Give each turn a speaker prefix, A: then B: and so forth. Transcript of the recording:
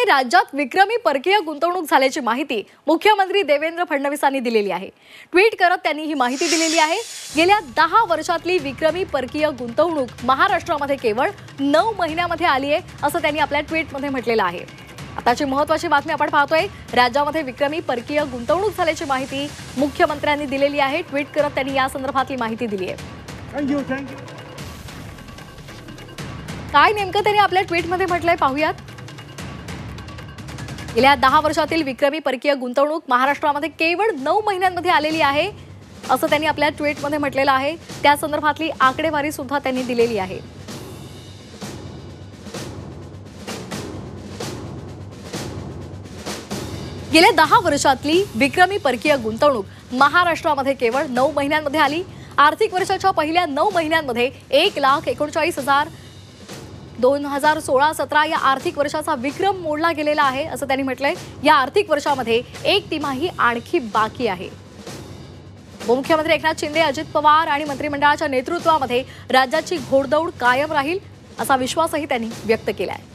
A: राज्यात विक्रमी परकीय गुंतवणूक झाल्याची माहिती मुख्यमंत्री देवेंद्र फडणवीसांनी दिलेली आहे। ट्विट करत त्यांनी ही माहिती दिलेली आहे। गेल्या 10 वर्षातली विक्रमी परकीय गुंतवणूक महाराष्ट्रामध्ये केवळ 9 महिन्यांमध्ये आली आहे असं त्यांनी आपल्या ट्विटमध्ये म्हटलेलं आहे। आताची महत्त्वाची बातमी आपण पाहतोय। राज्यामध्ये विक्रमी परकीय गुंतवणूक झाल्याची माहिती मुख्यमंत्र्यांनी दिलेली आहे। ट्विट करत त्यांनी या संदर्भातली माहिती दिली आहे।
B: थँक्यू।
A: काय नेमकं त्यांनी आपल्या ट्विटमध्ये म्हटलंय पाहूयात। गेल्या 10 वर्षातील विक्रमी परकीय गुंतवणूक महाराष्ट्रामध्ये केवळ 9 महिन्यांमध्ये आलेली आहे असं त्यांनी आपल्या ट्विटमध्ये म्हटलेलं आहे। त्या संदर्भातली आकडेवारी सुद्धा त्यांनी दिलेली आहे। गेल्या 10 वर्षातली विक्रमी परकीय गुंतवणूक महाराष्ट्रामध्ये केवळ 9 महिन्यांमध्ये आली। आर्थिक वर्षाच्या पहिल्या 9 महिन्यांमध्ये 1,39,000 2016-17 या आर्थिक वर्षाचा विक्रम मोडला गेलेला आहे असं त्यांनी म्हटलंय। या आर्थिक वर्षामध्ये एक तिमाही आणखी बाकी आहे। उपमुख्यमंत्री एकनाथ शिंदे, अजित पवार आणि मंत्रिमंडळाच्या नेतृत्वामध्ये राज्याची घोडदौड कायम राहील असा विश्वासही त्यांनी व्यक्त केला आहे।